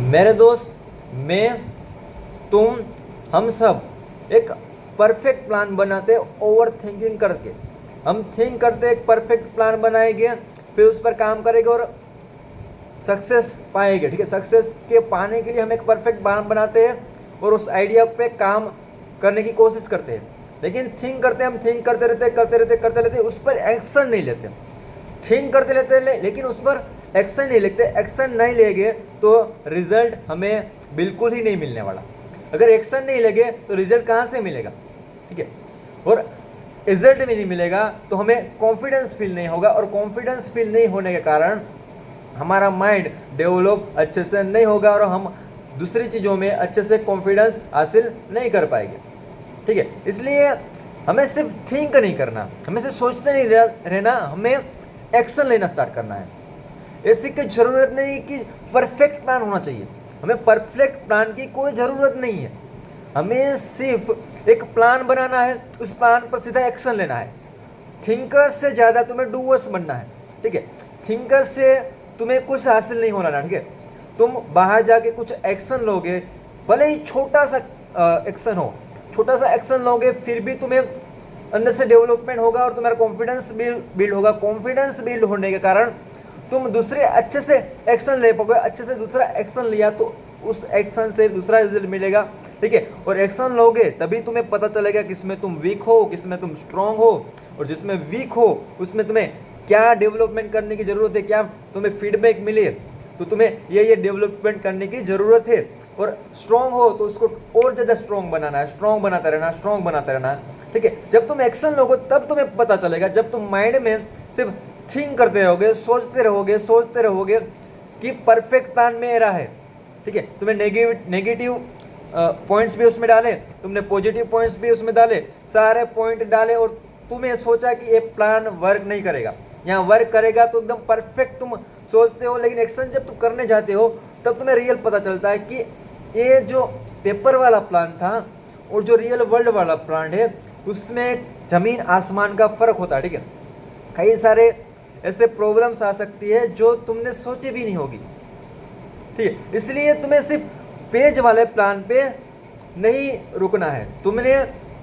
मेरे दोस्त, मैं, तुम, हम सब एक परफेक्ट प्लान बनाते ओवर थिंकिंग करके। हम थिंक करते एक परफेक्ट प्लान बनाएंगे, फिर उस पर काम करेंगे और सक्सेस पाएंगे। ठीक है, सक्सेस के पाने के लिए हम एक परफेक्ट प्लान बनाते हैं और उस आइडिया पे काम करने की कोशिश करते हैं। लेकिन थिंक करते हम थिंक करते रहते उस पर एक्शन नहीं लेते। थिंक करते रहते लेकिन उस पर एक्शन नहीं लेते। एक्शन नहीं लेंगे तो रिजल्ट हमें बिल्कुल ही नहीं मिलने वाला। अगर एक्शन नहीं लेंगे तो रिजल्ट कहाँ से मिलेगा? ठीक है, और रिजल्ट भी नहीं मिलेगा तो हमें कॉन्फिडेंस फील नहीं होगा, और कॉन्फिडेंस फील नहीं होने के कारण हमारा माइंड डेवलप अच्छे से नहीं होगा और हम दूसरी चीज़ों में अच्छे से कॉन्फिडेंस हासिल नहीं कर पाएंगे। ठीक है, इसलिए हमें सिर्फ थिंक नहीं करना, हमें सिर्फ सोचते नहीं रहना, हमें एक्शन लेना स्टार्ट करना है। ऐसी कोई ज़रूरत नहीं कि परफेक्ट प्लान होना चाहिए। हमें परफेक्ट प्लान की कोई ज़रूरत नहीं है। हमें सिर्फ एक प्लान बनाना है, उस प्लान पर सीधा एक्शन लेना है। थिंकर से ज़्यादा तुम्हें डूअर्स बनना है। ठीक है, थिंकर से तुम्हें कुछ हासिल नहीं होना। ठीक है, तुम बाहर जाके कुछ एक्शन लोगे, भले ही छोटा सा एक्शन हो, छोटा सा एक्शन लोगे, फिर भी तुम्हें अंदर से डेवलपमेंट होगा और तुम्हारा कॉन्फिडेंस बिल्ड होगा। कॉन्फिडेंस बिल्ड होने के कारण तुम दूसरे अच्छे से एक्शन ले पाओगे। अच्छे से दूसरा एक्शन लिया तो उस एक्शन से दूसरा रिजल्ट मिलेगा। ठीक है, और एक्शन लोगे तभी तुम्हें पता चलेगा किसमें तुम वीक हो, किसमें तुम स्ट्रांग हो, और जिसमें वीक हो उसमें तुम्हें क्या डेवलपमेंट करने की ज़रूरत है, क्या तुम्हें फीडबैक मिले तो तुम्हें ये डेवलपमेंट करने की ज़रूरत है। और स्ट्रांग हो तो उसको और ज़्यादा स्ट्रांग बनाना है, स्ट्रांग बनाता रहना, स्ट्रांग बनाता रहना। ठीक है, जब तुम एक्शन लोगे तब तुम्हें पता चलेगा। जब तुम माइंड में सिर्फ थिंक करते रहोगे, सोचते रहोगे कि परफेक्ट प्लान मेरा है। ठीक है, तुम्हें नेगेटिव पॉइंट्स भी उसमें डाले, तुमने पॉजिटिव पॉइंट्स भी उसमें डाले, सारे पॉइंट डाले और तुम्हें सोचा कि ये प्लान वर्क नहीं करेगा, यहाँ वर्क करेगा तो एकदम परफेक्ट तुम सोचते हो। लेकिन एक्शन जब तुम करने जाते हो तब तुम्हें रियल पता चलता है कि ये जो पेपर वाला प्लान था और जो रियल वर्ल्ड वाला प्लान है उसमें ज़मीन आसमान का फ़र्क होता है। ठीक है, कई सारे ऐसे प्रॉब्लम्स आ सकती है जो तुमने सोची भी नहीं होगी। ठीक है, इसलिए तुम्हें सिर्फ पेज वाले प्लान पे नहीं रुकना है, तुमने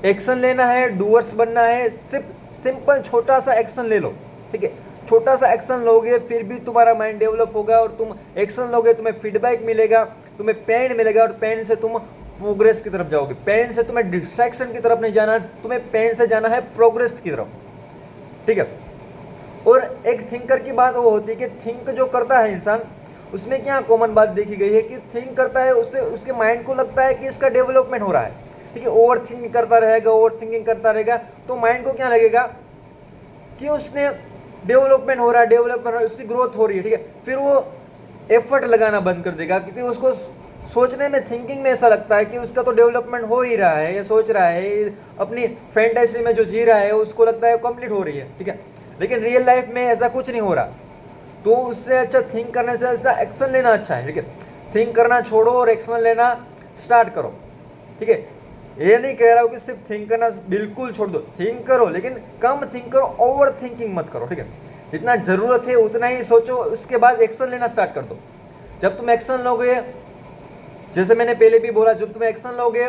एक्शन लेना है, डूअर्स बनना है। सिर्फ सिंपल छोटा सा एक्शन ले लो। ठीक है, छोटा सा एक्शन लोगे फिर भी तुम्हारा माइंड डेवलप होगा, और तुम एक्शन लोगे तुम्हें फीडबैक मिलेगा, तुम्हें पेन मिलेगा, और पेन से तुम प्रोग्रेस की तरफ जाओगे। पेन से तुम्हें डिस्ट्रैक्शन की तरफ नहीं जाना, तुम्हें पेन से जाना है प्रोग्रेस की तरफ। ठीक है, और एक थिंकर की बात वो होती है कि थिंक जो करता है इंसान, उसमें क्या कॉमन बात देखी गई है कि थिंक करता है उससे उसके माइंड को लगता है कि इसका डेवलपमेंट हो रहा है। ठीक है, ओवर थिंकिंग करता रहेगा तो माइंड को क्या लगेगा कि उसने डेवलपमेंट हो रहा है, उसकी ग्रोथ हो रही है। ठीक है, फिर वो एफर्ट लगाना बंद कर देगा क्योंकि उसको सोचने में, थिंकिंग में ऐसा लगता है कि उसका तो डेवलपमेंट हो ही रहा है, ये सोच रहा है, अपनी फैंटेसी में जो जी रहा है उसको लगता है कंप्लीट हो रही है। ठीक है, लेकिन रियल लाइफ में ऐसा कुछ नहीं हो रहा। तो उससे अच्छा थिंक करने से अच्छा एक्शन लेना अच्छा है। ठीक है, थिंक करना छोड़ो और एक्शन लेना स्टार्ट करो। ठीक है, ये नहीं कह रहा हूँ कि सिर्फ थिंक करना बिल्कुल छोड़ दो, थिंक करो लेकिन कम थिंक करो, ओवर थिंकिंग मत करो। ठीक है, जितना ज़रूरत है उतना ही सोचो, उसके बाद एक्शन लेना स्टार्ट कर दो। जब तुम एक्शन लोगे, जैसे मैंने पहले भी बोला, जब तुम एक्शन लोगे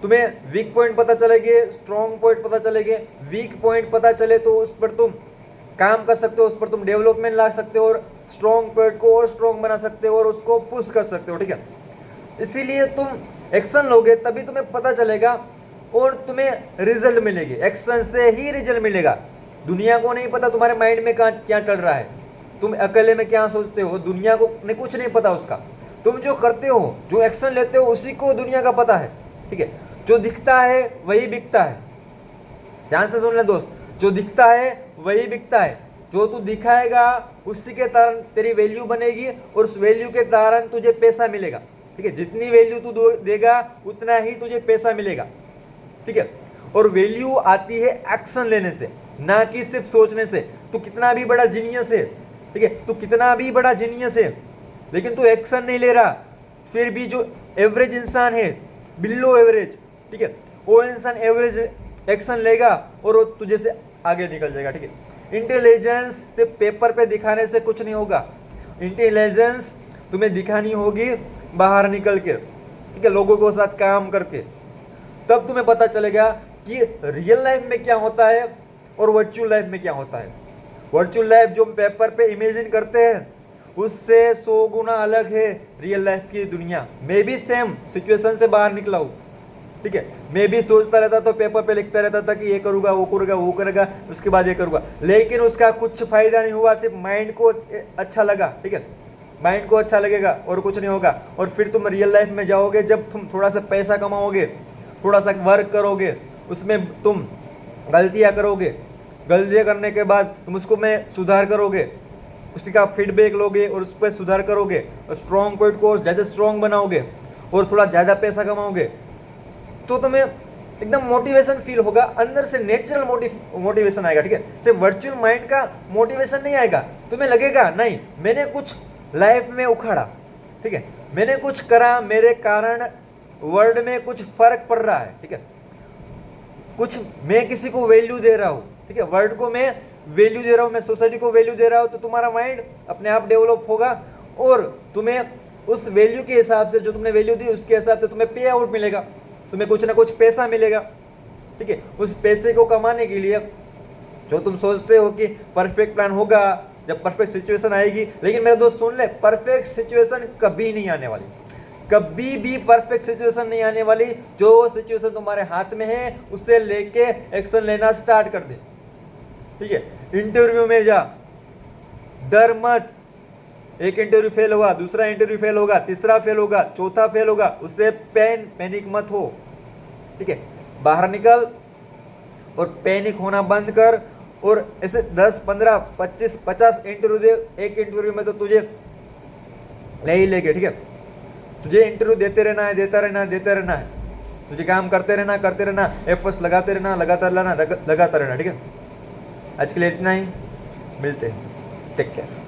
तुम्हें वीक पॉइंट पता चलेंगे, स्ट्रॉन्ग पॉइंट पता चलेंगे। वीक पॉइंट पता चले तो उस पर तुम काम कर सकते हो, उस पर तुम डेवलपमेंट ला सकते हो और स्ट्रॉन्ग पॉइंट को और स्ट्रॉन्ग बना सकते हो और उसको पुश कर सकते हो। ठीक है, इसीलिए तुम एक्शन लोगे तभी तुम्हें पता चलेगा और तुम्हें रिजल्ट मिलेगी। एक्शन से ही रिजल्ट मिलेगा। दुनिया को नहीं पता तुम्हारे माइंड में क्या चल रहा है, तुम अकेले में क्या सोचते हो, दुनिया को कुछ नहीं पता उसका। तुम जो करते हो, जो एक्शन लेते हो, उसी को दुनिया का पता है। ठीक है, जो दिखता है वही बिकता है। ध्यान से सुन ले दोस्त, जो दिखता है वही बिकता है। जो तू दिखाएगा उसी के कारण तेरी वैल्यू बनेगी और उस वैल्यू के कारण तुझे पैसा मिलेगा। ठीक है, जितनी वैल्यू तू देगा उतना ही तुझे पैसा मिलेगा। ठीक है, और वैल्यू आती है एक्शन लेने से, ना कि सिर्फ सोचने से। तू कितना भी बड़ा जीनियस है, ठीक है, तू कितना भी बड़ा जीनियस है, लेकिन तू एक्शन नहीं ले रहा, फिर भी जो एवरेज इंसान है, बिलो एवरेज, ठीक है, वो इंसान एवरेज एक्शन लेगा और वो तुझे से आगे निकल जाएगा। ठीक है, इंटेलिजेंस से पेपर पे दिखाने से कुछ नहीं होगा। इंटेलिजेंस तुम्हें दिखानी होगी बाहर निकल के, ठीक है, लोगों के साथ काम करके। तब तुम्हें पता चलेगा कि रियल लाइफ में क्या होता है और वर्चुअल लाइफ में क्या होता है। वर्चुअल लाइफ जो पेपर पे इमेजिन करते हैं उससे 100 गुना अलग है रियल लाइफ की दुनिया। मैं भी सेम सिचुएशन से बाहर निकला हूँ, ठीक है, मैं भी सोचता रहता तो पेपर पे लिखता रहता था कि ये करूँगा वो करूँगा वो करेगा उसके बाद ये करूँगा, लेकिन उसका कुछ फायदा नहीं हुआ, सिर्फ माइंड को अच्छा लगा, ठीक है, माइंड को अच्छा लगेगा और कुछ नहीं होगा। और फिर तुम रियल लाइफ में जाओगे जब तुम थोड़ा सा पैसा कमाओगे, थोड़ा सा वर्क करोगे, उसमें तुम गलतियाँ करोगे, गलतियाँ करने के बाद तुम उसको में सुधार करोगे, उसी का फीडबैक लोगे और उस पर सुधार करोगे और स्ट्रॉन्ग पॉइंट को ज़्यादा स्ट्रॉन्ग बनाओगे और थोड़ा ज़्यादा पैसा कमाओगे, तो तुम्हें एकदम मोटिवेशन फील होगा, अंदर से नेचुरल मोटिवेशन आएगा, ठीक है। सिर्फ वर्चुअल माइंड का मोटिवेशन नहीं आएगा, तुम्हें लगेगा नहीं मैंने कुछ लाइफ में उखाड़ा, ठीक है, मैंने कुछ करा, मेरे कारण वर्ल्ड में कुछ फर्क पड़ रहा है, ठीक है, कुछ मैं किसी को वैल्यू दे रहा हूँ, ठीक है, वर्ल्ड को मैं वैल्यू दे रहा हूँ, मैं सोसाइटी को वैल्यू दे रहा हूँ, तो तुम्हारा माइंड अपने आप डेवलप होगा और तुम्हें उस वैल्यू के हिसाब से, जो तुमने वैल्यू दी उसके हिसाब से तुम्हें पे आउट मिलेगा, तुम्हें कुछ ना कुछ पैसा मिलेगा, ठीक है। उस पैसे को कमाने के लिए जो तुम सोचते हो कि परफेक्ट प्लान होगा जब परफेक्ट सिचुएशन आएगी, लेकिन मेरे दोस्त सुन ले, परफेक्ट सिचुएशन कभी नहीं आने वाली, कभी भी परफेक्ट सिचुएशन नहीं आने वाली। जो सिचुएशन तुम्हारे हाथ में है उससे लेके एक्शन लेना स्टार्ट कर दे, ठीक है। इंटरव्यू में जा, डर मत, एक इंटरव्यू फेल होगा, दूसरा इंटरव्यू फेल होगा, तीसरा फेल होगा, चौथा फेल होगा, उससे पैनिक मत हो, ठीक है, बाहर निकल और पैनिक होना बंद कर और ऐसे 10, 15, 25, 50 इंटरव्यू दे, एक इंटरव्यू में तो तुझे ले ही लेंगे, ठीक है। तुझे इंटरव्यू देते रहना है, देता रहना है, देते रहना है, तुझे काम करते रहना, एफर्ट्स लगाते रहना, लगातार रहना, ठीक है। आज के लिए इतना ही, मिलते हैं, टेक केयर।